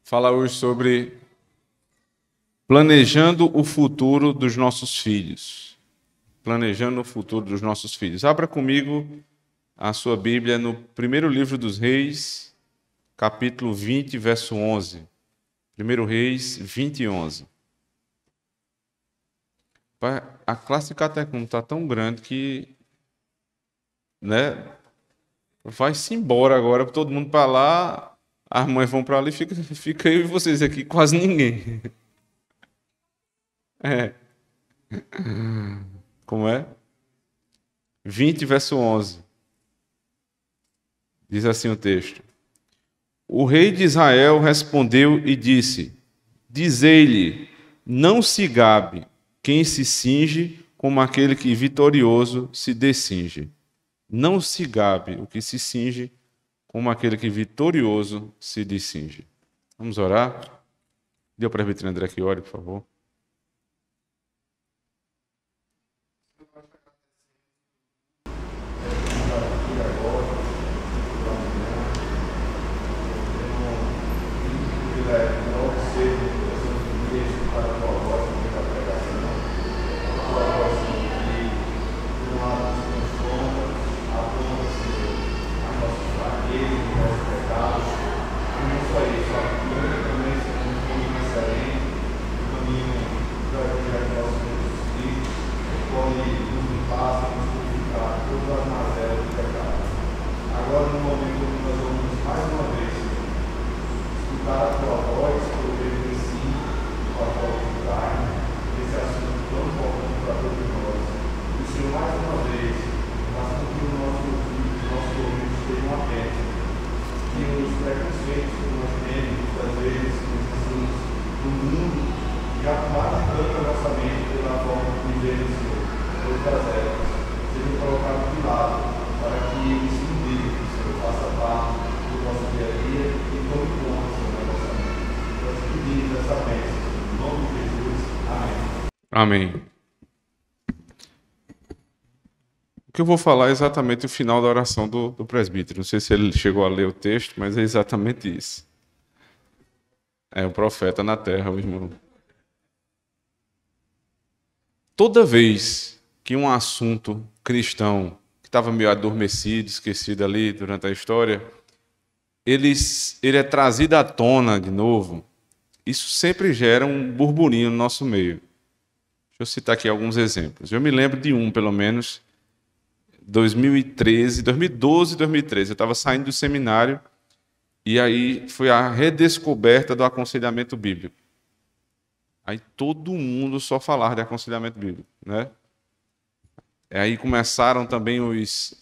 falar hoje sobre planejando o futuro dos nossos filhos. Planejando o futuro dos nossos filhos. Abra comigo a sua Bíblia no primeiro livro dos Reis, capítulo 20, verso 11. 1 Reis 20, 11. A classe de catecúmeno está tão grande que, vai-se embora agora, todo mundo para lá, as mães vão para ali, fica eu e vocês aqui, quase ninguém. Como é? 20, verso 11. Diz assim o texto. O rei de Israel respondeu e disse: Dizei-lhe, não se gabe quem se cinge como aquele que vitorioso se descinge. Não se gabe o que se cinge como aquele que vitorioso se descinge. Vamos orar? Dê ao presbítero André que ore, por favor. Agora, no momento que nós vamos mais uma vez escutar a tua voz, eu creio que sim, com a tua vontade, esse assunto tão importante para todos nós. E o Senhor, mais uma vez, faça com que o nosso ouvido estejam atentos, que os preconceitos que nós temos, muitas vezes, do mundo, já quase tanto a nossa mente pela forma de viver o Senhor, todas as épocas, sejam colocados de lado, para que eles faça parte do nosso dia a dia e tome conta da nossa mente. Nós pedimos essa bênção. Em nome de Jesus. Amém. Amém. O que eu vou falar é exatamente o final da oração do presbítero. Não sei se ele chegou a ler o texto, mas é exatamente isso. É o profeta na terra, o irmão. Toda vez que um assunto cristão que estava meio adormecido, esquecido ali durante a história, ele é trazido à tona de novo, isso sempre gera um burburinho no nosso meio. Deixa eu citar aqui alguns exemplos. Eu me lembro de um, pelo menos, 2012, 2013. Eu estava saindo do seminário e aí foi a redescoberta do aconselhamento bíblico. Aí todo mundo só falava de aconselhamento bíblico, né? Aí começaram também os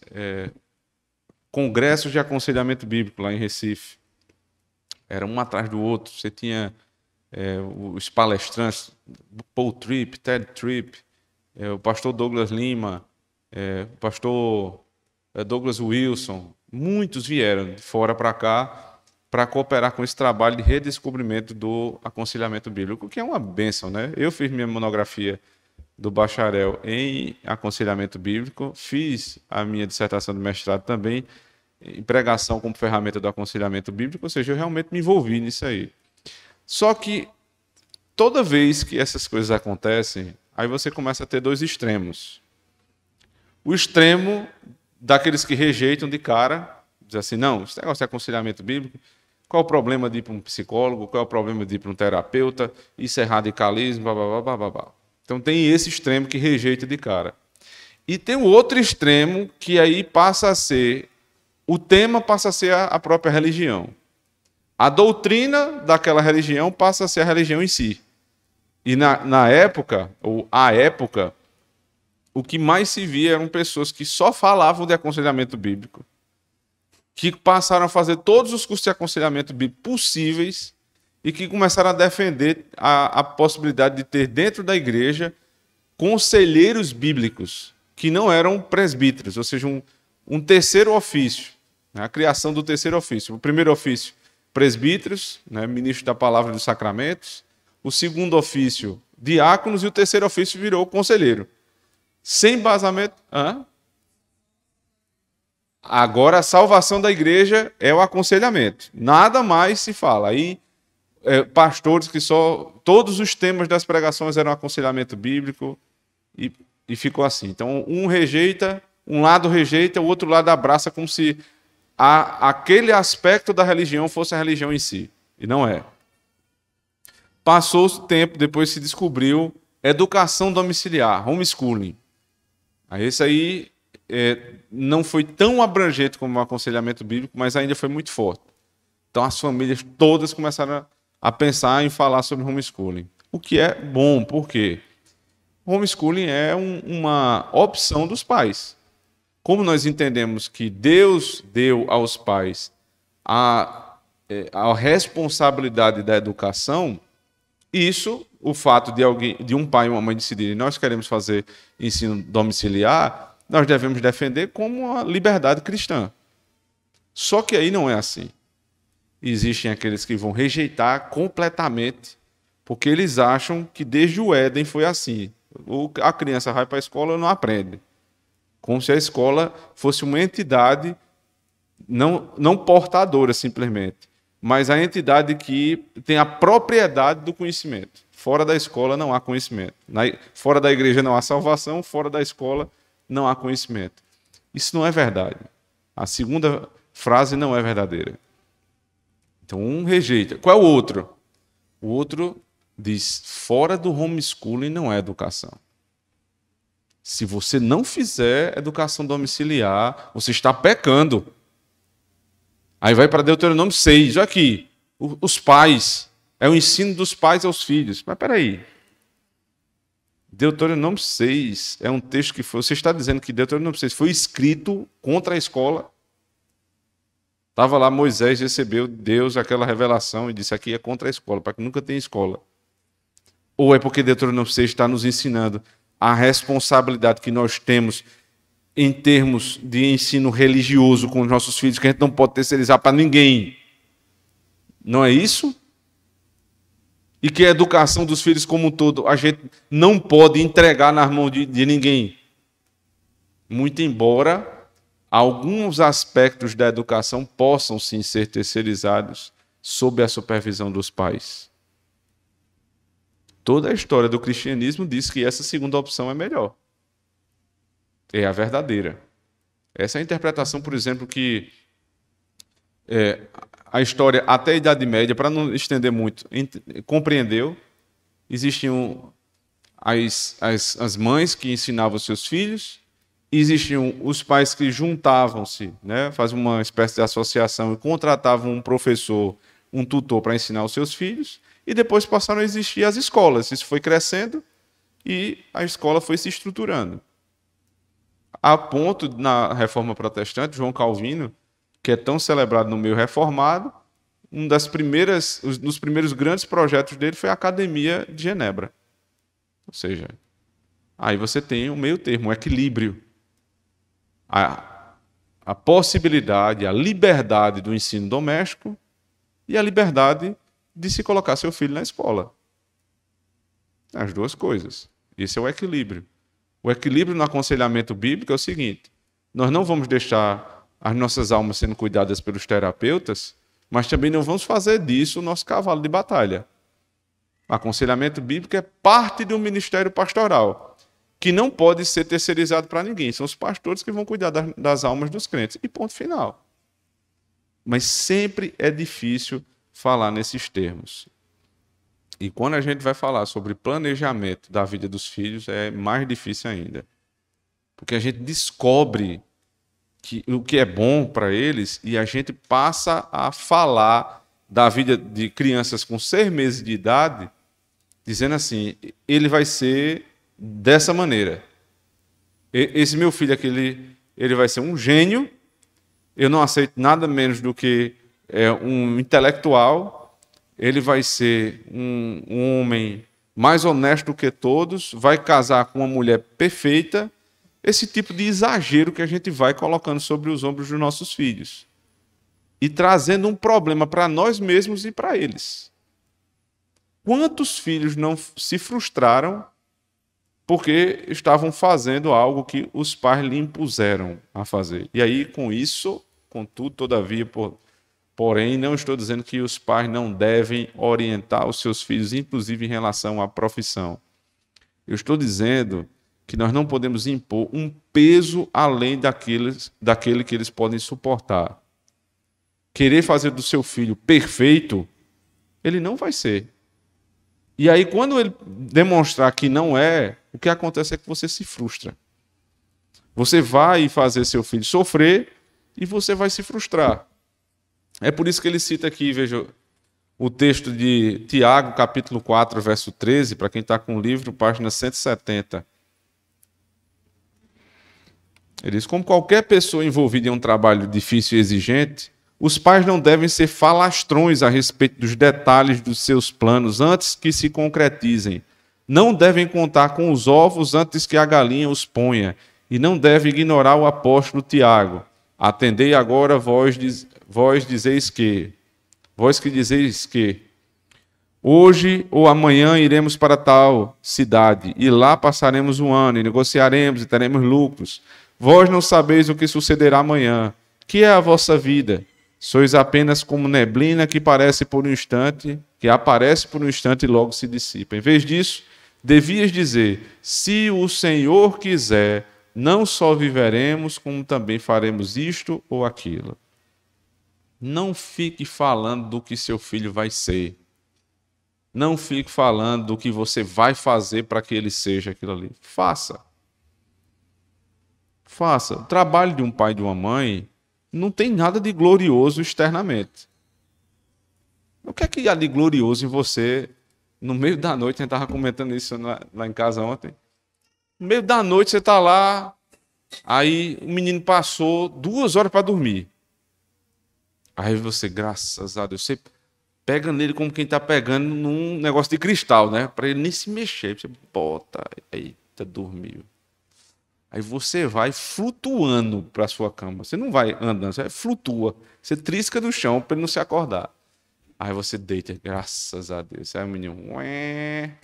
congressos de aconselhamento bíblico lá em Recife. Era um atrás do outro. Você tinha os palestrantes, Paul Tripp, Ted Tripp, o pastor Douglas Lima, o pastor Douglas Wilson. Muitos vieram de fora para cá para cooperar com esse trabalho de redescobrimento do aconselhamento bíblico, que é uma bênção, né? Eu fiz minha monografia do bacharel em aconselhamento bíblico, fiz a minha dissertação de mestrado também em pregação como ferramenta do aconselhamento bíblico, ou seja, eu realmente me envolvi nisso aí. Só que toda vez que essas coisas acontecem, aí você começa a ter dois extremos. O extremo daqueles que rejeitam de cara, diz assim, não, esse negócio é aconselhamento bíblico, qual o problema de ir para um psicólogo, qual é o problema de ir para um terapeuta, isso é radicalismo, blá. Então tem esse extremo que rejeita de cara. E tem o outro extremo que aí passa a ser, o tema passa a ser a própria religião. A doutrina daquela religião passa a ser a religião em si. E na época, ou à época, o que mais se via eram pessoas que só falavam de aconselhamento bíblico, que passaram a fazer todos os cursos de aconselhamento bíblico possíveis e que começaram a defender a possibilidade de ter dentro da igreja conselheiros bíblicos, que não eram presbíteros, ou seja, um terceiro ofício, né? A criação do terceiro ofício. O primeiro ofício, presbíteros, né? Ministro da Palavra e dos Sacramentos. O segundo ofício, diáconos. E o terceiro ofício virou conselheiro. Sem embasamento... Agora, a salvação da igreja é o aconselhamento. Nada mais se fala. Aí pastores que todos os temas das pregações eram aconselhamento bíblico e ficou assim. Então, um lado rejeita, o outro lado abraça como se aquele aspecto da religião fosse a religião em si. E não é. Passou o tempo, depois se descobriu educação domiciliar, homeschooling. Esse aí não foi tão abrangente como o aconselhamento bíblico, mas ainda foi muito forte. Então as famílias todas começaram a pensar em falar sobre homeschooling. O que é bom, por quê? Homeschooling é uma opção dos pais. Como nós entendemos que Deus deu aos pais a responsabilidade da educação, o fato de um pai e uma mãe decidirem nós queremos fazer ensino domiciliar, nós devemos defender como uma liberdade cristã. Só que aí não é assim. Existem aqueles que vão rejeitar completamente, porque eles acham que desde o Éden foi assim. A criança vai para a escola e não aprende. Como se a escola fosse uma entidade não portadora simplesmente, mas a entidade que tem a propriedade do conhecimento. Fora da escola não há conhecimento. Fora da igreja não há salvação, fora da escola não há conhecimento. Isso não é verdade. A segunda frase não é verdadeira. Então, um rejeita. Qual é o outro? O outro diz, fora do homeschooling não é educação. Se você não fizer educação domiciliar, você está pecando. Aí vai para Deuteronômio 6, olha aqui, os pais, é o ensino dos pais aos filhos. Mas peraí, Deuteronômio 6 é um texto que você está dizendo que Deuteronômio 6 foi escrito contra a escola? Estava lá, Moisés recebeu Deus aquela revelação e disse, aqui é contra a escola, para que nunca tenha escola. Ou é porque Deuteronômio 6 está nos ensinando a responsabilidade que nós temos em termos de ensino religioso com os nossos filhos, que a gente não pode terceirizar para ninguém. Não é isso? E que a educação dos filhos como um todo, a gente não pode entregar nas mãos de ninguém. Muito embora alguns aspectos da educação possam sim ser terceirizados sob a supervisão dos pais. Toda a história do cristianismo diz que essa segunda opção é melhor. É a verdadeira. Essa é a interpretação, por exemplo, que a história até a Idade Média, para não estender muito, compreendeu. Existiam as mães que ensinavam seus filhos, existiam os pais que juntavam-se, né, faziam uma espécie de associação e contratavam um professor, um tutor para ensinar os seus filhos, e depois passaram a existir as escolas. Isso foi crescendo e a escola foi se estruturando. A ponto, na Reforma Protestante, João Calvino, que é tão celebrado no meio reformado, um dos primeiros grandes projetos dele foi a Academia de Genebra. Ou seja, aí você tem um meio termo, um equilíbrio. A possibilidade, a liberdade do ensino doméstico e a liberdade de se colocar seu filho na escola. As duas coisas. Esse é o equilíbrio. O equilíbrio no aconselhamento bíblico é o seguinte: nós não vamos deixar as nossas almas sendo cuidadas pelos terapeutas, mas também não vamos fazer disso o nosso cavalo de batalha. O aconselhamento bíblico é parte de um ministério pastoral, que não pode ser terceirizado para ninguém. São os pastores que vão cuidar das almas dos crentes. E ponto final. Mas sempre é difícil falar nesses termos. E quando a gente vai falar sobre planejamento da vida dos filhos, é mais difícil ainda. Porque a gente descobre o que é bom para eles e a gente passa a falar da vida de crianças com 6 meses de idade, dizendo assim, ele vai ser dessa maneira. Esse meu filho aqui, ele vai ser um gênio, eu não aceito nada menos do que um intelectual, ele vai ser um homem mais honesto do que todos, vai casar com uma mulher perfeita, esse tipo de exagero que a gente vai colocando sobre os ombros dos nossos filhos e trazendo um problema para nós mesmos e para eles. Quantos filhos não se frustraram porque estavam fazendo algo que os pais lhe impuseram a fazer? E aí, com isso, contudo, todavia, Porém, não estou dizendo que os pais não devem orientar os seus filhos, inclusive em relação à profissão. Eu estou dizendo que nós não podemos impor um peso além daquele que eles podem suportar. Querer fazer do seu filho perfeito, ele não vai ser. E aí, quando ele demonstrar que não é, o que acontece é que você se frustra. Você vai fazer seu filho sofrer e você vai se frustrar. É por isso que ele cita aqui, veja, o texto de Tiago, capítulo 4, verso 13, para quem está com o livro, página 170. Ele diz, como qualquer pessoa envolvida em um trabalho difícil e exigente, os pais não devem ser falastrões a respeito dos detalhes dos seus planos antes que se concretizem. Não devem contar com os ovos antes que a galinha os ponha. E não devem ignorar o apóstolo Tiago. Atendei agora, vós que dizeis que hoje ou amanhã iremos para tal cidade, e lá passaremos um ano, e negociaremos e teremos lucros. Vós não sabeis o que sucederá amanhã. Que é a vossa vida? Sois apenas como neblina que aparece por um instante e logo se dissipa. Em vez disso, devias dizer, se o Senhor quiser, não só viveremos, como também faremos isto ou aquilo. Não fique falando do que seu filho vai ser. Não fique falando do que você vai fazer para que ele seja aquilo ali. Faça. Faça. O trabalho de um pai e de uma mãe não tem nada de glorioso externamente. O que é que há de glorioso em você? No meio da noite, a gente estava comentando isso lá em casa ontem. No meio da noite você está lá, aí o menino passou 2 horas para dormir. Aí você, graças a Deus, você pega nele como quem está pegando num negócio de cristal, né? Para ele nem se mexer. Você bota, eita, dormiu. Aí você vai flutuando para a sua cama. Você não vai andando, você flutua. Você trisca no chão para ele não se acordar. Aí você deita, graças a Deus. Aí o menino, ué.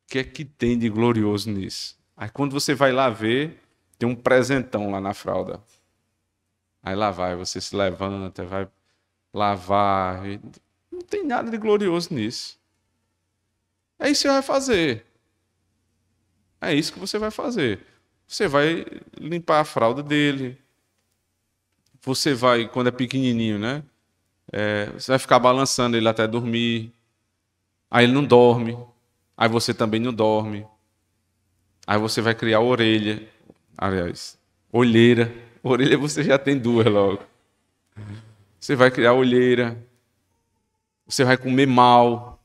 O que é que tem de glorioso nisso? Aí quando você vai lá ver, tem um presentão lá na fralda. Aí lá vai, você se levanta, vai lavar. Não tem nada de glorioso nisso. É isso que você vai fazer. É isso que você vai fazer. Você vai limpar a fralda dele. Você vai, quando é pequenininho, né? Você vai ficar balançando ele até dormir. Aí ele não dorme. Aí você também não dorme. Aí você vai criar orelha. Aliás, olheira. Orelha você já tem 2 logo. Você vai criar olheira. Você vai comer mal.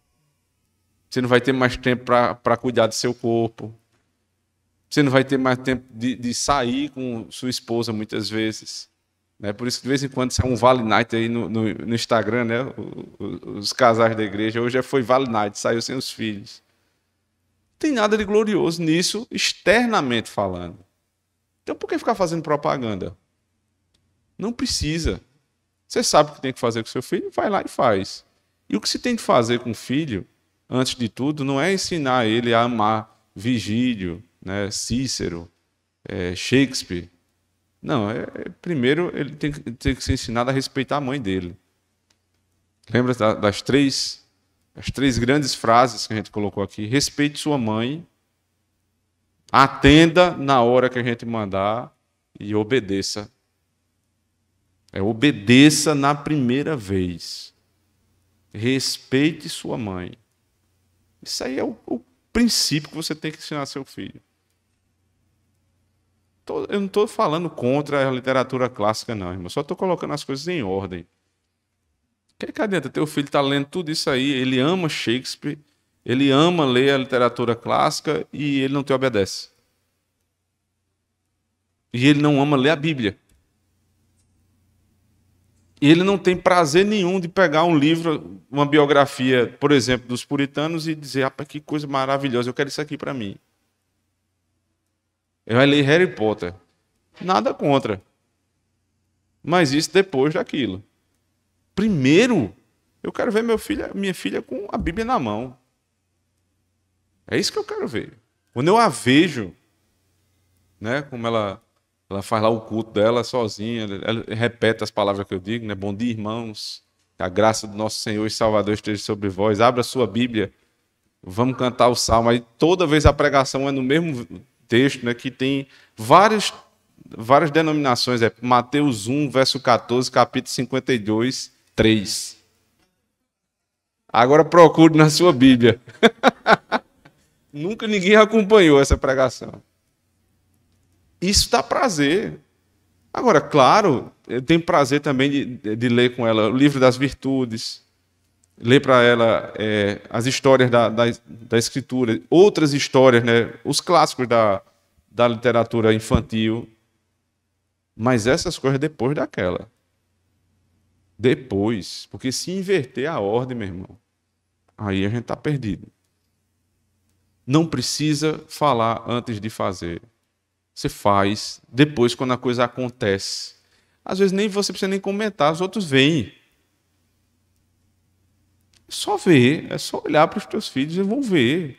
Você não vai ter mais tempo para cuidar do seu corpo. Você não vai ter mais tempo de sair com sua esposa muitas vezes. Né? Por isso que de vez em quando sai um Vale Night aí no Instagram, né? Os casais da igreja. Hoje já foi Vale Night, saiu sem os filhos. Não tem nada de glorioso nisso, externamente falando. Então por que ficar fazendo propaganda? Não precisa. Você sabe o que tem que fazer com seu filho, vai lá e faz. E o que se tem de fazer com o filho, antes de tudo, não é ensinar ele a amar Virgílio, né, Cícero, Shakespeare. Não, primeiro ele tem que ser ensinado a respeitar a mãe dele. Lembra das três grandes frases que a gente colocou aqui? Respeite sua mãe, atenda na hora que a gente mandar e obedeça. Obedeça na primeira vez. Respeite sua mãe. Isso aí é o princípio que você tem que ensinar ao seu filho. Eu não estou falando contra a literatura clássica, não, irmão. Só estou colocando as coisas em ordem. O que adianta? Teu filho está lendo tudo isso aí, ele ama Shakespeare, ele ama ler a literatura clássica e ele não te obedece. E ele não ama ler a Bíblia. E ele não tem prazer nenhum de pegar um livro, uma biografia, por exemplo, dos puritanos e dizer, rapaz, que coisa maravilhosa, eu quero isso aqui para mim. Ele vai ler Harry Potter. Nada contra. Mas isso depois daquilo. Primeiro, eu quero ver minha filha com a Bíblia na mão. É isso que eu quero ver. Quando eu a vejo, né, como ela Ela faz lá o culto dela sozinha, ela repete as palavras que eu digo, né? Bom dia, irmãos. Que a graça do nosso Senhor e Salvador esteja sobre vós. Abra a sua Bíblia. Vamos cantar o salmo. Aí toda vez a pregação é no mesmo texto, né? Que tem várias denominações. É Mateus 1, verso 14, capítulo 52, 3. Agora procure na sua Bíblia. Nunca ninguém acompanhou essa pregação. Isso dá prazer. Agora, claro, eu tenho prazer também de ler com ela o livro das virtudes, ler para ela as histórias da escritura, outras histórias, né, os clássicos da literatura infantil. Mas essas coisas depois daquela. Depois. Porque se inverter a ordem, meu irmão, aí a gente está perdido. Não precisa falar antes de fazer. Você faz depois, quando a coisa acontece. Às vezes nem você precisa nem comentar, os outros veem. Só ver, é só olhar para os teus filhos e vão ver.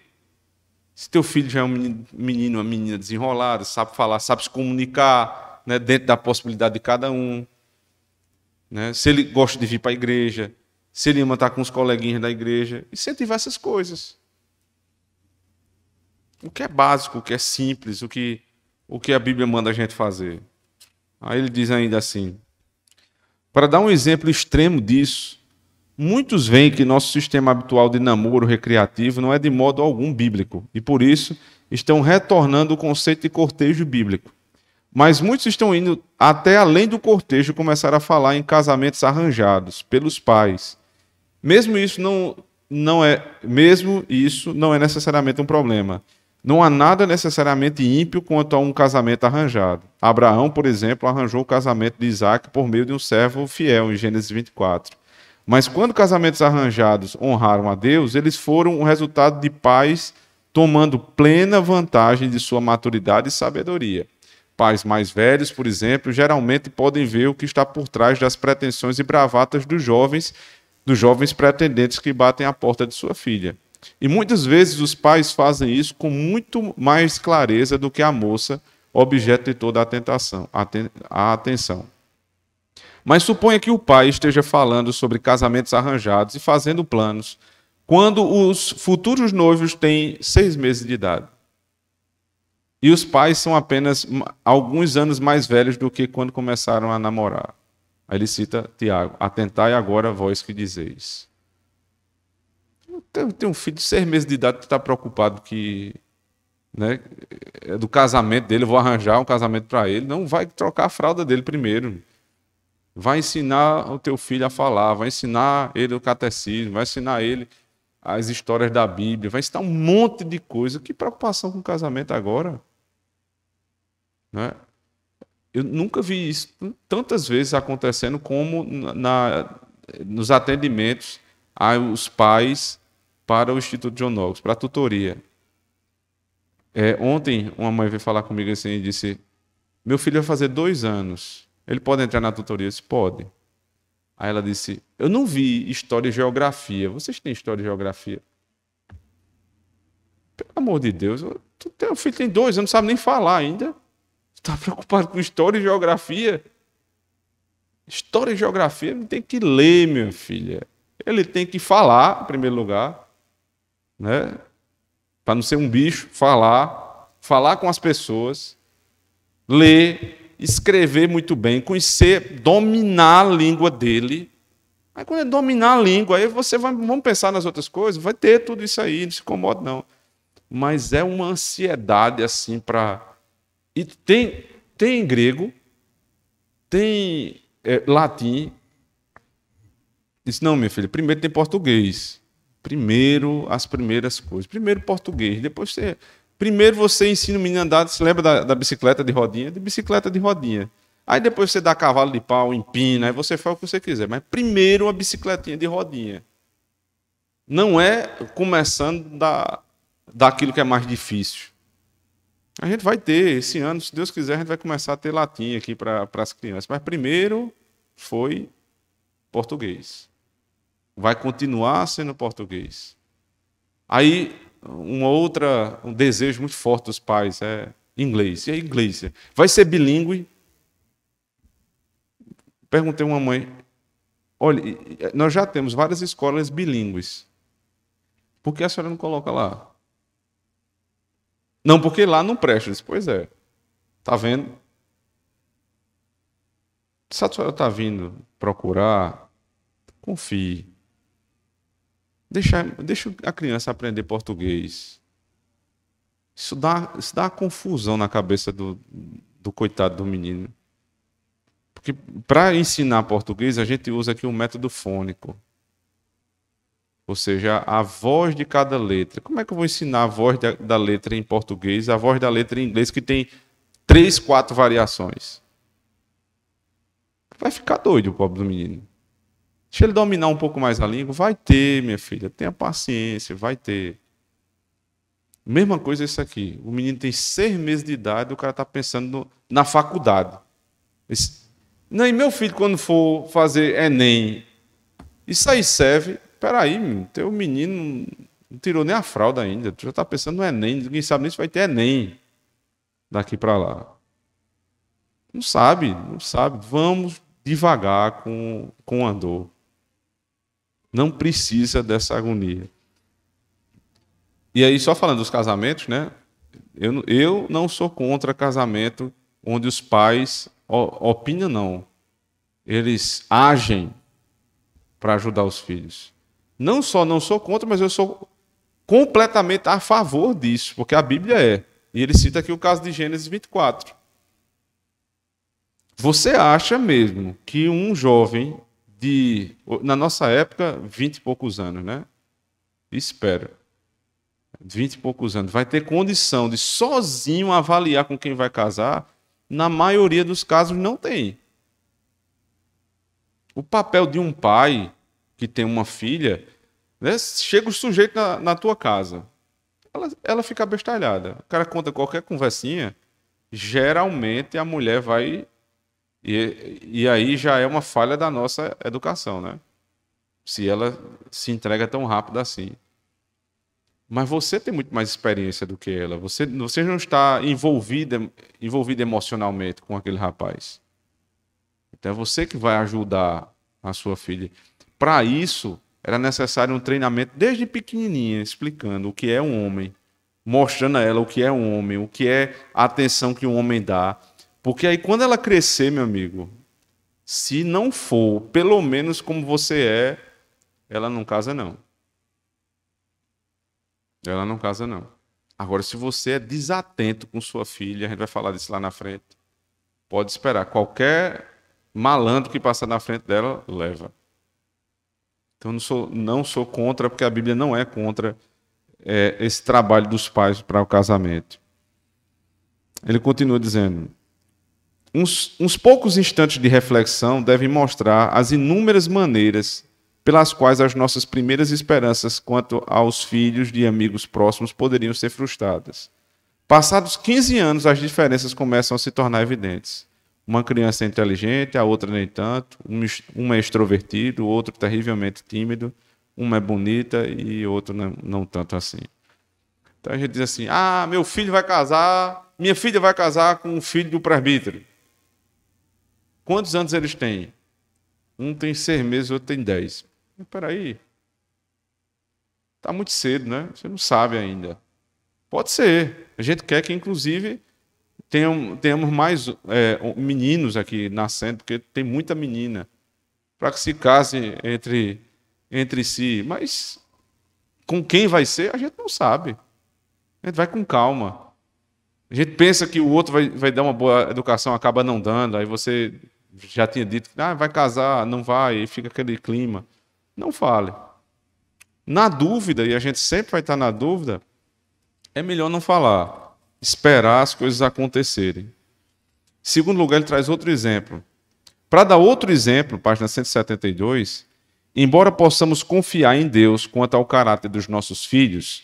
Se teu filho já é um menino, uma menina desenrolada, sabe falar, sabe se comunicar, né, dentro da possibilidade de cada um. Né? Se ele gosta de vir para a igreja, se ele ama estar com os coleguinhas da igreja, incentivar essas coisas. O que é básico, o que é simples, o que a Bíblia manda a gente fazer. Aí ele diz ainda assim, para dar um exemplo extremo disso, muitos veem que nosso sistema habitual de namoro recreativo não é de modo algum bíblico, e por isso estão retornando o conceito de cortejo bíblico. Mas muitos estão indo até além do cortejo e começaram a falar em casamentos arranjados pelos pais. Mesmo isso não é necessariamente um problema. Não há nada necessariamente ímpio quanto a um casamento arranjado. Abraão, por exemplo, arranjou o casamento de Isaac por meio de um servo fiel, em Gênesis 24. Mas quando casamentos arranjados honraram a Deus, eles foram o resultado de pais tomando plena vantagem de sua maturidade e sabedoria. Pais mais velhos, por exemplo, geralmente podem ver o que está por trás das pretensões e bravatas dos jovens pretendentes que batem à porta de sua filha. E muitas vezes os pais fazem isso com muito mais clareza do que a moça, objeto de toda a atenção. Mas suponha que o pai esteja falando sobre casamentos arranjados e fazendo planos quando os futuros noivos têm 6 meses de idade. E os pais são apenas alguns anos mais velhos do que quando começaram a namorar. Aí ele cita Tiago, atentai agora vós que dizeis. Tem um filho de 6 meses de idade que está preocupado que, né, é do casamento dele, eu vou arranjar um casamento para ele. Não, vai trocar a fralda dele primeiro. Vai ensinar o teu filho a falar, vai ensinar ele o catecismo, vai ensinar ele as histórias da Bíblia, vai ensinar um monte de coisa. Que preocupação com o casamento agora? Né? Eu nunca vi isso tantas vezes acontecendo como nos atendimentos aos pais para o Instituto John Knox, para a tutoria. Ontem, uma mãe veio falar comigo assim e disse, meu filho vai fazer 2 anos, ele pode entrar na tutoria? Eu disse, pode. Aí ela disse, eu não vi história e geografia. Vocês têm história e geografia? Pelo amor de Deus, teu filho tem 2 anos, não sabe nem falar ainda. Está preocupado com história e geografia? História e geografia ele tem que ler, minha filha. Ele tem que falar, em primeiro lugar, né? Para não ser um bicho, falar com as pessoas, ler, escrever muito bem, conhecer, dominar a língua dele. Aí quando ele dominar a língua, aí vamos pensar nas outras coisas, vai ter tudo isso aí, não se incomode não. Mas é uma ansiedade assim para... E tem grego, tem latim. Disse, não, minha filha, primeiro tem português. Primeiro as primeiras coisas. Primeiro português, depois você... Primeiro você ensina o menino a andar, você lembra da bicicleta de rodinha? De bicicleta de rodinha. Aí depois você dá cavalo de pau, empina, aí você faz o que você quiser. Mas primeiro a bicicletinha de rodinha. Não é começando daquilo que é mais difícil. A gente vai ter, esse ano, se Deus quiser, a gente vai começar a ter latim aqui para as crianças. Mas primeiro foi português. Vai continuar sendo português. Aí, um desejo muito forte dos pais é Inglês. E aí, inglês? Vai ser bilíngue? Perguntei a uma mãe, olha, nós já temos várias escolas bilíngues. Por que a senhora não coloca lá? Não, porque lá não presta. Eu disse, pois é. Tá vendo? Se a senhora está vindo procurar, confie. Deixa a criança aprender português. Isso dá uma confusão na cabeça do coitado do menino. Porque para ensinar português, a gente usa aqui o método fônico. Ou seja, a voz de cada letra. Como é que eu vou ensinar a voz da letra em português, a voz da letra em inglês, que tem 3, 4 variações? Vai ficar doido o pobre do menino. Deixa ele dominar um pouco mais a língua. Vai ter, minha filha. Tenha paciência, vai ter. Mesma coisa isso aqui. O menino tem 6 meses de idade, o cara está pensando na faculdade. Não, e meu filho, quando for fazer Enem, isso aí serve. Peraí, teu menino não tirou nem a fralda ainda. Tu já está pensando no Enem. Ninguém sabe nem se vai ter Enem daqui para lá. Não sabe. Vamos devagar com o andor. Não precisa dessa agonia. E aí, só falando dos casamentos, né? Eu não sou contra casamento onde os pais opinam, não. Eles agem para ajudar os filhos. Não só não sou contra, mas eu sou completamente a favor disso, porque a Bíblia é. E ele cita aqui o caso de Gênesis 24. Você acha mesmo que um jovem na nossa época, 20 e poucos anos, né? Espera. 20 e poucos anos, vai ter condição de sozinho avaliar com quem vai casar? Na maioria dos casos não tem. O papel de um pai que tem uma filha, né, chega o sujeito na tua casa, ela fica abestalhada. O cara conta qualquer conversinha, geralmente a mulher vai... E aí já é uma falha da nossa educação, né? Se ela se entrega tão rápido assim. Mas você tem muito mais experiência do que ela. Você não está envolvido emocionalmente com aquele rapaz. Então é você que vai ajudar a sua filha. Para isso, era necessário um treinamento desde pequenininha, explicando o que é um homem, mostrando a ela o que é um homem, o que é a atenção que um homem dá. Porque aí quando ela crescer, meu amigo, se não for pelo menos como você é, ela não casa não. Ela não casa não. Agora, se você é desatento com sua filha, a gente vai falar disso lá na frente, pode esperar. Qualquer malandro que passar na frente dela, leva. Então, não sou contra, porque a Bíblia não é contra esse trabalho dos pais para o casamento. Ele continua dizendo... Uns poucos instantes de reflexão devem mostrar as inúmeras maneiras pelas quais as nossas primeiras esperanças quanto aos filhos de amigos próximos poderiam ser frustradas. Passados 15 anos, as diferenças começam a se tornar evidentes. Uma criança é inteligente, a outra nem tanto. Um é extrovertido, o outro terrivelmente tímido. Uma é bonita e o outro não tanto assim. Então a gente diz assim, meu filho vai casar, minha filha vai casar com um filho do presbítero. Quantos anos eles têm? Um tem 6 meses, o outro tem 10. Espera aí. Está muito cedo, né? Você não sabe ainda. Pode ser. A gente quer que, inclusive, tenhamos mais meninos aqui nascendo, porque tem muita menina, para que se casem entre si. Mas com quem vai ser, a gente não sabe. A gente vai com calma. A gente pensa que o outro vai dar uma boa educação, acaba não dando, aí você já tinha dito que vai casar, não vai, e fica aquele clima. Não fale. Na dúvida, e a gente sempre vai estar na dúvida, é melhor não falar, esperar as coisas acontecerem. Em segundo lugar, ele traz outro exemplo. Para dar outro exemplo, página 172, embora possamos confiar em Deus quanto ao caráter dos nossos filhos,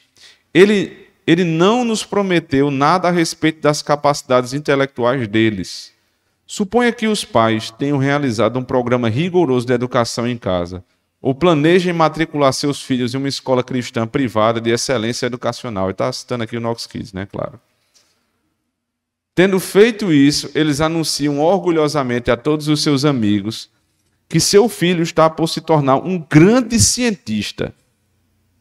Ele não nos prometeu nada a respeito das capacidades intelectuais deles. Suponha que os pais tenham realizado um programa rigoroso de educação em casa, ou planejem matricular seus filhos em uma escola cristã privada de excelência educacional. Ele está citando aqui o Knox Kids, né? Claro. Tendo feito isso, eles anunciam orgulhosamente a todos os seus amigos que seu filho está por se tornar um grande cientista,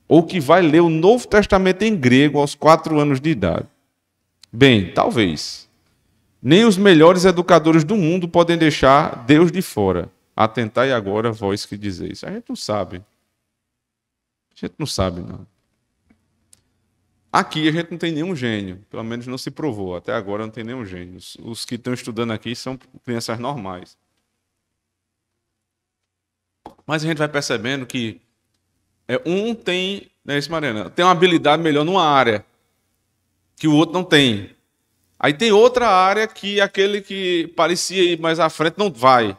ou que vai ler o Novo Testamento em grego aos 4 anos de idade. Bem, talvez. Nem os melhores educadores do mundo podem deixar Deus de fora. Atentai agora, vós que dizeis. A gente não sabe. A gente não sabe, não. Aqui a gente não tem nenhum gênio. Pelo menos não se provou. Até agora não tem nenhum gênio. Os que estão estudando aqui são crianças normais. Mas a gente vai percebendo que um tem, né, isso, Mariana, tem uma habilidade melhor numa área que o outro não tem. Aí tem outra área que aquele que parecia ir mais à frente não vai.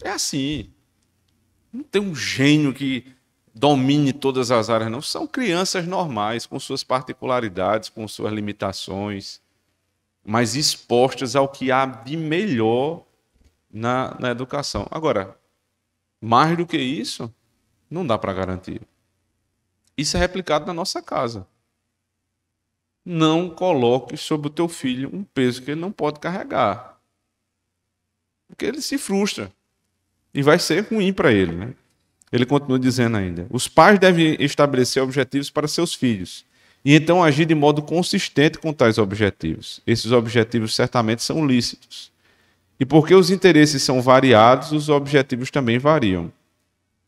É assim. Não tem um gênio que domine todas as áreas, não. São crianças normais, com suas particularidades, com suas limitações, mas expostas ao que há de melhor na educação. Agora, mais do que isso, não dá para garantir. Isso é replicado na nossa casa. Não coloque sobre o teu filho um peso que ele não pode carregar. Porque ele se frustra. E vai ser ruim para ele, né? Ele continua dizendo ainda: os pais devem estabelecer objetivos para seus filhos e então agir de modo consistente com tais objetivos. Esses objetivos certamente são lícitos. E porque os interesses são variados, os objetivos também variam.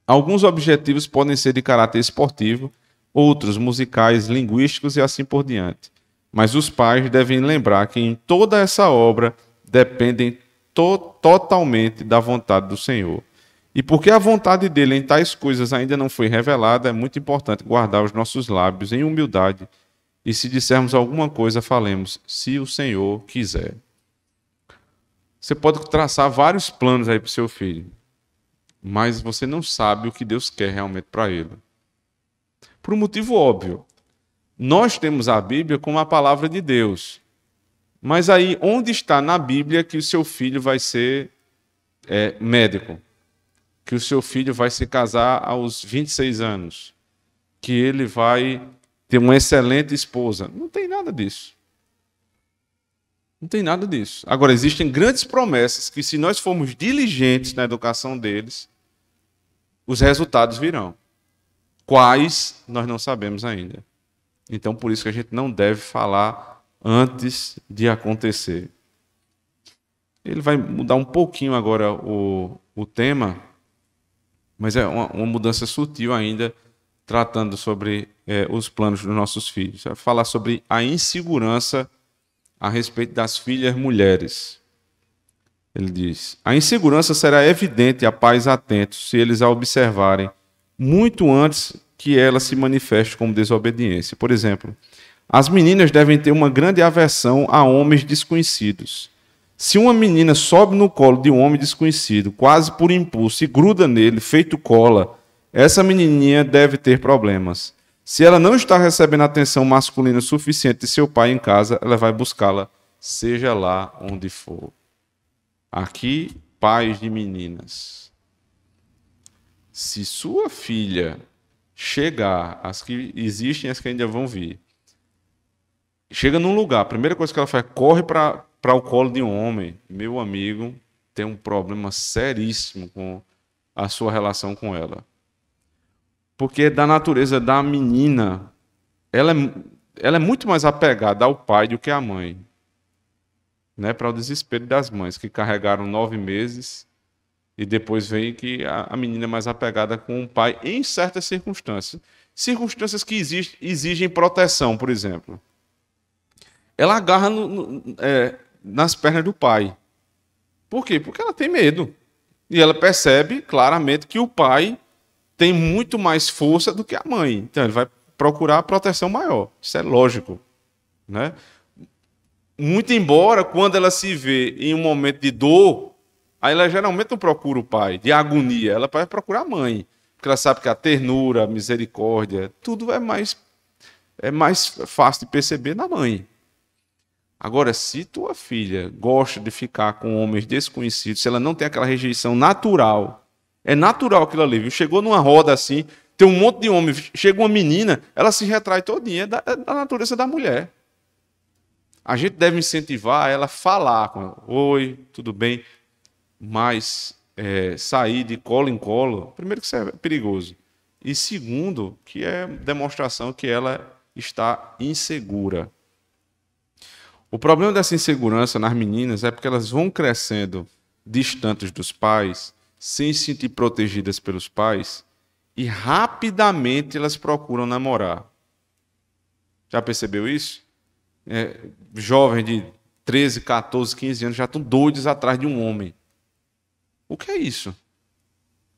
Alguns objetivos podem ser de caráter esportivo, outros musicais, linguísticos e assim por diante. Mas os pais devem lembrar que em toda essa obra dependem totalmente da vontade do Senhor. E porque a vontade dele em tais coisas ainda não foi revelada, é muito importante guardar os nossos lábios em humildade e, se dissermos alguma coisa, falemos, se o Senhor quiser. Você pode traçar vários planos aí para o seu filho, mas você não sabe o que Deus quer realmente para ele. Por um motivo óbvio. Nós temos a Bíblia como a palavra de Deus. Mas aí, onde está na Bíblia que o seu filho vai ser médico? Que o seu filho vai se casar aos 26 anos? Que ele vai ter uma excelente esposa? Não tem nada disso. Não tem nada disso. Agora, existem grandes promessas que, se nós formos diligentes na educação deles, os resultados virão. Quais, nós não sabemos ainda. Então, por isso que a gente não deve falar antes de acontecer. Ele vai mudar um pouquinho agora o tema, mas é uma mudança sutil ainda, tratando sobre os planos dos nossos filhos. Vai falar sobre a insegurança a respeito das filhas mulheres. Ele diz: a insegurança será evidente a pais atentos se eles a observarem muito antes que ela se manifeste como desobediência. Por exemplo, as meninas devem ter uma grande aversão a homens desconhecidos. Se uma menina sobe no colo de um homem desconhecido, quase por impulso, e gruda nele, feito cola, essa menininha deve ter problemas. Se ela não está recebendo atenção masculina suficiente de seu pai em casa, ela vai buscá-la, seja lá onde for. Aqui, pais de meninas. Se sua filha chegar, as que existem e as que ainda vão vir, chega num lugar, a primeira coisa que ela faz, corre para o colo de um homem, meu amigo, tem um problema seríssimo com a sua relação com ela. Porque da natureza da menina, ela é muito mais apegada ao pai do que à mãe. Né? Para o desespero das mães, que carregaram 9 meses e depois vem que a menina é mais apegada com o pai em certas circunstâncias. Circunstâncias que exigem proteção, por exemplo. Ela agarra nas pernas do pai. Por quê? Porque ela tem medo. E ela percebe claramente que o pai tem muito mais força do que a mãe. Então, ele vai procurar a proteção maior. Isso é lógico. Né? Muito embora, quando ela se vê em um momento de dor, aí ela geralmente não procura o pai, de agonia. Ela vai procurar a mãe. Porque ela sabe que a ternura, a misericórdia, tudo é mais fácil de perceber na mãe. Agora, se tua filha gosta de ficar com homens desconhecidos, se ela não tem aquela rejeição natural, é natural aquilo ali, viu? Chegou numa roda assim, tem um monte de homens, chega uma menina, ela se retrai todinha da natureza da mulher. A gente deve incentivar ela a falar com oi, tudo bem, mas sair de colo em colo, primeiro que isso é perigoso, e segundo, que é demonstração que ela está insegura. O problema dessa insegurança nas meninas é porque elas vão crescendo distantes dos pais, sem se sentir protegidas pelos pais, e rapidamente elas procuram namorar. Já percebeu isso? Jovens de 13, 14, 15 anos já estão doidos atrás de um homem. O que é isso?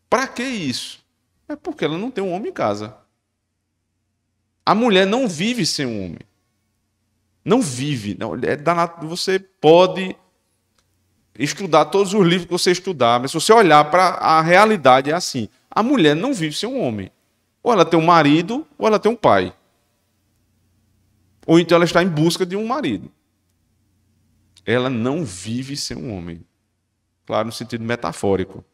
Para que isso? É porque ela não tem um homem em casa. A mulher não vive sem um homem. Não vive. Não, você pode estudar todos os livros que você estudar, mas se você olhar para a realidade, é assim. A mulher não vive sem um homem. Ou ela tem um marido, ou ela tem um pai. Ou então ela está em busca de um marido. Ela não vive sem um homem. Claro, no sentido metafórico.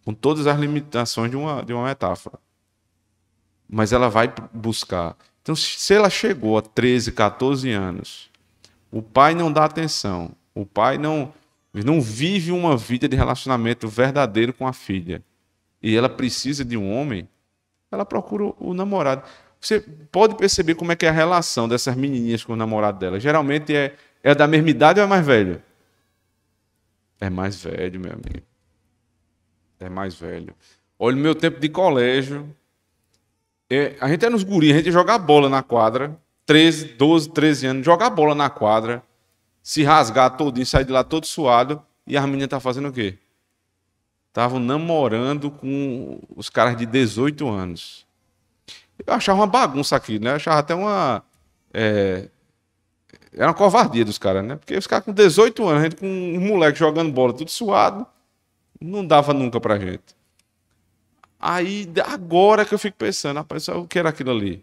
Com todas as limitações de uma metáfora. Mas ela vai buscar. Então, se ela chegou a 13, 14 anos, o pai não dá atenção, o pai não vive uma vida de relacionamento verdadeiro com a filha, e ela precisa de um homem, ela procura o namorado. Você pode perceber como é que é a relação dessas menininhas com o namorado dela. Geralmente é da mesma idade ou é mais velho? É mais velho, meu amigo. É mais velho. Olha, no meu tempo de colégio, a gente era nos guris, a gente ia jogar bola na quadra, 12, 13 anos, jogar bola na quadra, se rasgar todinho, sair de lá todo suado, e as meninas estavam fazendo o quê? Estavam namorando com os caras de 18 anos. Eu achava uma bagunça aqui, né? Eu achava até uma... Era uma covardia dos caras, né? Porque os caras com 18 anos, a gente com um moleque jogando bola tudo suado, não dava nunca pra gente. Aí, agora que eu fico pensando, rapaz, o que era aquilo ali?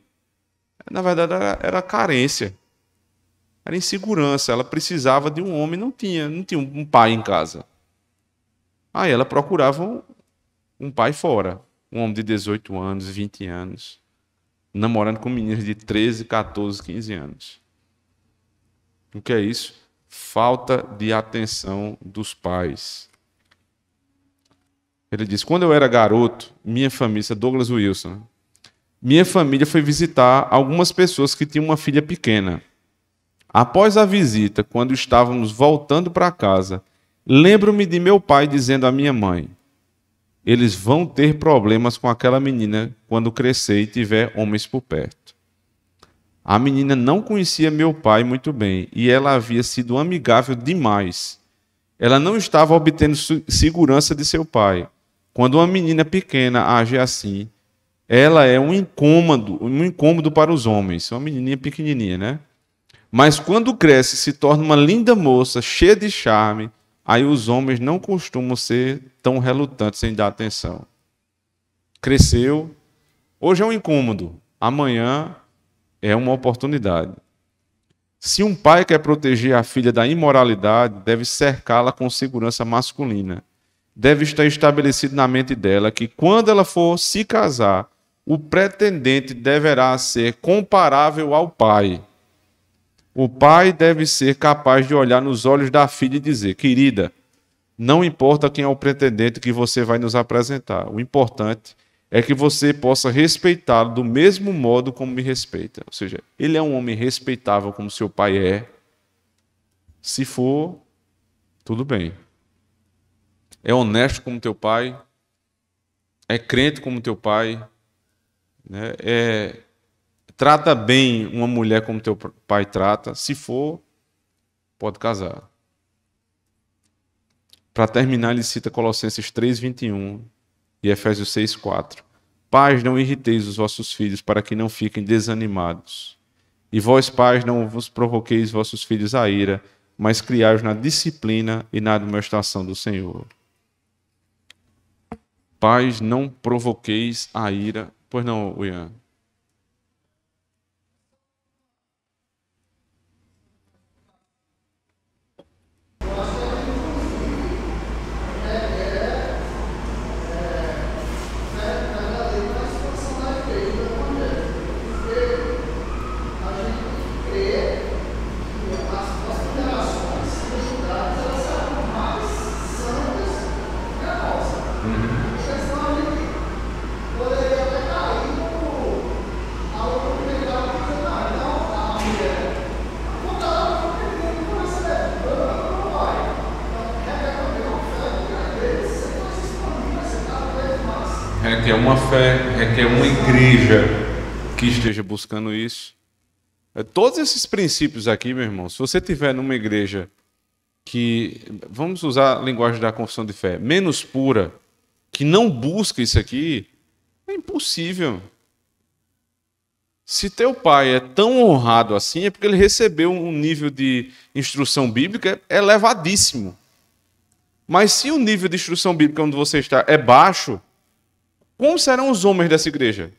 Na verdade, era carência. Era insegurança. Ela precisava de um homem, não tinha um pai em casa. Aí ela procurava um pai fora. Um homem de 18 anos, 20 anos. Namorando com meninas de 13, 14, 15 anos. O que é isso? Falta de atenção dos pais. Ele diz, quando eu era garoto, minha família, Douglas Wilson, minha família foi visitar algumas pessoas que tinham uma filha pequena. Após a visita, quando estávamos voltando para casa, lembro-me de meu pai dizendo à minha mãe, eles vão ter problemas com aquela menina quando crescer e tiver homens por perto. A menina não conhecia meu pai muito bem e ela havia sido amigável demais. Ela não estava obtendo segurança de seu pai. Quando uma menina pequena age assim, ela é um incômodo para os homens. Uma menininha pequenininha, né? Mas quando cresce e se torna uma linda moça, cheia de charme, aí os homens não costumam ser tão relutantes em dar atenção. Cresceu, hoje é um incômodo, amanhã é uma oportunidade. Se um pai quer proteger a filha da imoralidade, deve cercá-la com segurança masculina. Deve estar estabelecido na mente dela que, quando ela for se casar, o pretendente deverá ser comparável ao pai. O pai deve ser capaz de olhar nos olhos da filha e dizer, querida, não importa quem é o pretendente que você vai nos apresentar. O importante é que você possa respeitá-lo do mesmo modo como me respeita. Ou seja, ele é um homem respeitável como seu pai é. Se for, tudo bem. É honesto como teu pai, é crente como teu pai, né? Trata bem uma mulher como teu pai trata. Se for, pode casar. Para terminar, ele cita Colossenses 3:21 e Efésios 6:4. Pais, não irriteis os vossos filhos para que não fiquem desanimados. E vós, pais, não vos provoqueis vossos filhos à ira, mas criai-os na disciplina e na admoestação do Senhor. Pais, não provoqueis a ira. Pois não, Ian? requer uma fé, requer uma igreja que esteja buscando isso. Todos esses princípios aqui, meu irmão, se você tiver numa igreja que, vamos usar a linguagem da confissão de fé, menos pura, que não busca isso aqui, é impossível. Se teu pai é tão honrado assim, é porque ele recebeu um nível de instrução bíblica elevadíssimo. Mas se o nível de instrução bíblica onde você está é baixo, como serão os homens dessa igreja?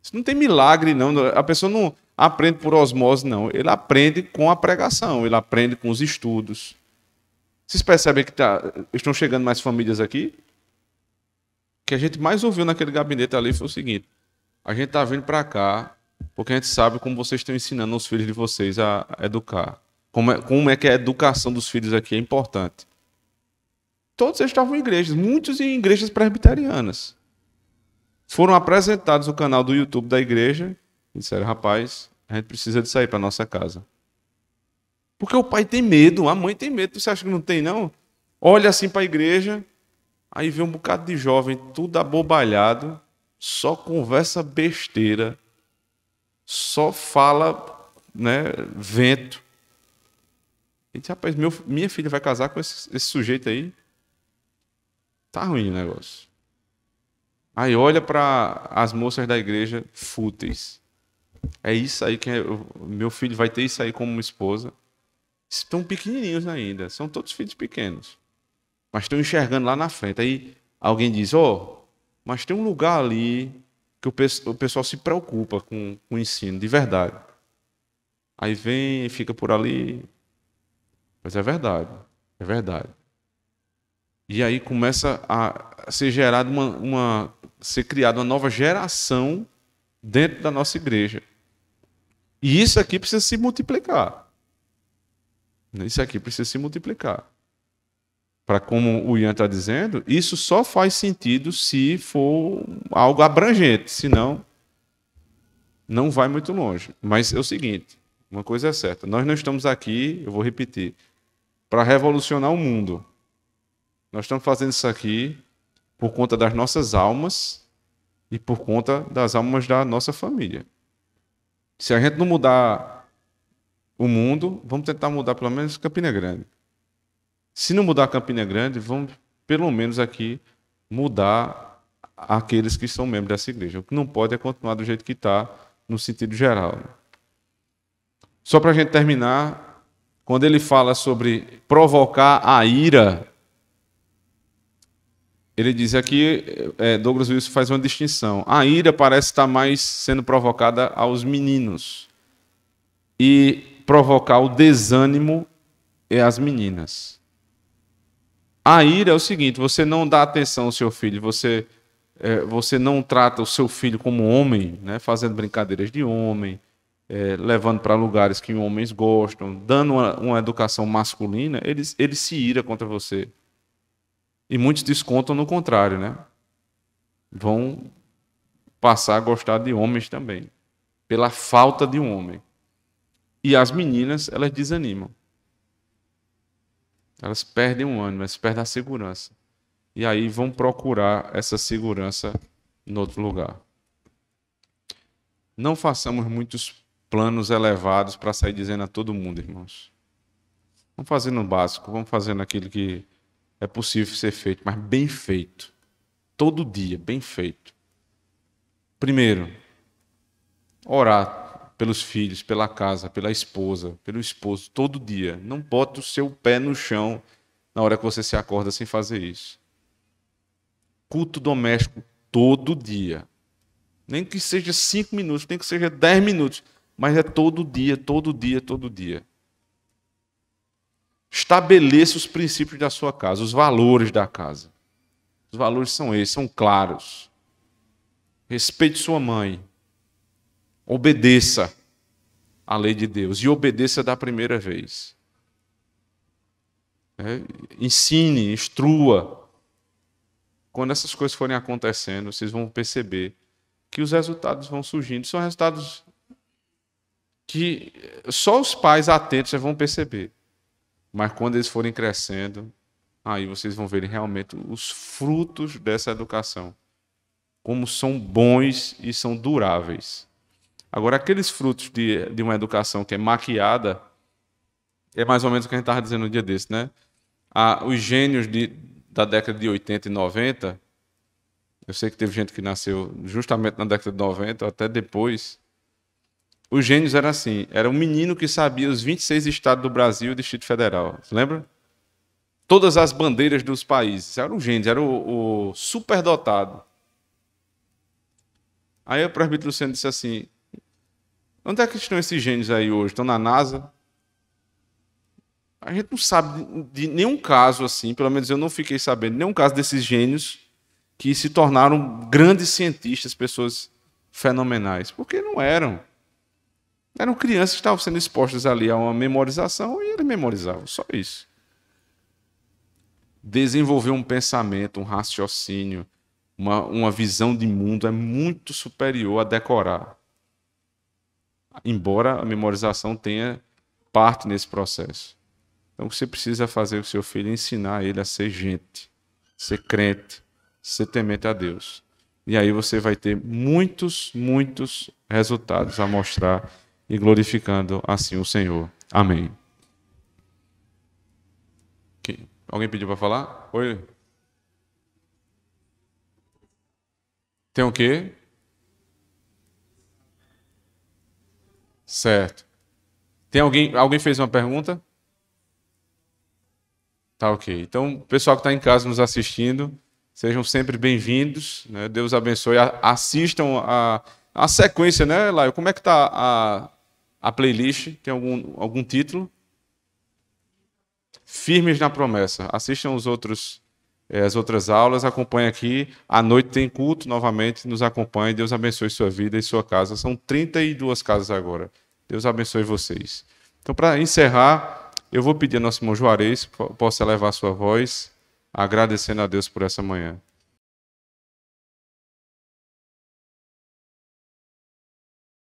Isso não tem milagre, não. A pessoa não aprende por osmose, não. Ele aprende com a pregação, ele aprende com os estudos. Vocês percebem que estão chegando mais famílias aqui? O que a gente mais ouviu naquele gabinete ali foi o seguinte: a gente está vindo para cá porque a gente sabe como vocês estão ensinando os filhos de vocês a educar. Como é que a educação dos filhos aqui é importante. Todos eles estavam em igrejas, muitos em igrejas presbiterianas. Foram apresentados no canal do YouTube da igreja e disseram: rapaz, a gente precisa de sair para nossa casa. Porque o pai tem medo, a mãe tem medo. Você acha que não tem, não? Olha assim para a igreja, aí vê um bocado de jovem, tudo abobalhado, só conversa besteira, só fala, né, vento. E diz: rapaz, minha filha vai casar com esse sujeito aí? Tá ruim o negócio. Aí olha para as moças da igreja fúteis. É isso aí que meu filho vai ter isso aí como esposa. Estão pequenininhos ainda, são todos filhos pequenos. Mas estão enxergando lá na frente. Aí alguém diz: mas tem um lugar ali que o pessoal se preocupa com o ensino, de verdade. Aí vem e fica por ali. Mas é verdade, é verdade. E aí começa a ser gerada ser criada uma nova geração dentro da nossa igreja. E isso aqui precisa se multiplicar. Isso aqui precisa se multiplicar. Para, como o Ian está dizendo, isso só faz sentido se for algo abrangente, senão não vai muito longe. Mas é o seguinte, uma coisa é certa, nós não estamos aqui, eu vou repetir, para revolucionar o mundo. Nós estamos fazendo isso aqui por conta das nossas almas e por conta das almas da nossa família. Se a gente não mudar o mundo, vamos tentar mudar pelo menos Campina Grande. Se não mudar Campina Grande, vamos pelo menos aqui mudar aqueles que são membros dessa igreja. O que não pode é continuar do jeito que está, no sentido geral. Só para a gente terminar, quando ele fala sobre provocar a ira, ele diz aqui, Douglas Wilson faz uma distinção. A ira parece estar mais sendo provocada aos meninos. E provocar o desânimo é às meninas. A ira é o seguinte: você não dá atenção ao seu filho, você não trata o seu filho como homem, né, fazendo brincadeiras de homem, levando para lugares que homens gostam, dando uma educação masculina, ele se ira contra você. E muitos descontam no contrário, né? Vão passar a gostar de homens também, pela falta de um homem. E as meninas, elas desanimam. Elas perdem o ânimo, elas perdem a segurança. E aí vão procurar essa segurança em outro lugar. Não façamos muitos planos elevados para sair dizendo a todo mundo, irmãos. Vamos fazendo o básico, vamos fazendo aquilo que é possível ser feito, mas bem feito. Todo dia, bem feito. Primeiro, orar pelos filhos, pela casa, pela esposa, pelo esposo, todo dia. Não bota o seu pé no chão na hora que você se acorda sem fazer isso. Culto doméstico todo dia. Nem que seja 5 minutos, nem que seja 10 minutos, mas é todo dia, todo dia, todo dia. Estabeleça os princípios da sua casa, os valores da casa. Os valores são esses, são claros. Respeite sua mãe. Obedeça à lei de Deus e obedeça da primeira vez. Ensine, instrua. Quando essas coisas forem acontecendo, vocês vão perceber que os resultados vão surgindo. São resultados que só os pais atentos vão perceber. Mas quando eles forem crescendo, aí vocês vão ver realmente os frutos dessa educação. como são bons e são duráveis. Agora, aqueles frutos de uma educação que é maquiada, é mais ou menos o que a gente estava dizendo no dia desse, né? Os gênios da década de 80 e 90, eu sei que teve gente que nasceu justamente na década de 90, até depois. Os gênios eram assim, era um menino que sabia os 26 estados do Brasil e o Distrito Federal. Você lembra? Todas as bandeiras dos países. Era um gênio, era o superdotado. Aí o presbítero Luciano disse assim, onde é que estão esses gênios aí hoje? Estão na NASA? A gente não sabe de nenhum caso assim, pelo menos eu não fiquei sabendo, nenhum caso desses gênios que se tornaram grandes cientistas, pessoas fenomenais. Porque não eram. Eram crianças que estavam sendo expostas ali a uma memorização e eles memorizavam, só isso. Desenvolver um pensamento, um raciocínio, uma visão de mundo é muito superior a decorar. Embora a memorização tenha parte nesse processo. Então, o que você precisa fazer com o seu filho é ensinar ele a ser gente, ser crente, ser temente a Deus. E aí você vai ter muitos resultados a mostrar e glorificando assim o Senhor. Amém. Alguém pediu para falar? Oi? Tem o quê? Certo. Tem alguém fez uma pergunta? Tá ok. Então, pessoal que está em casa nos assistindo, sejam sempre bem-vindos. Né? Deus abençoe. Assistam a sequência, né, Laio? Como é que está a playlist? Tem algum título? Firmes na promessa. Assistam as outras aulas, acompanhem aqui. À noite tem culto novamente, nos acompanhe. Deus abençoe sua vida e sua casa. São 32 casas agora. Deus abençoe vocês. Então, para encerrar, eu vou pedir ao nosso irmão Juarez, possa elevar a sua voz, agradecendo a Deus por essa manhã.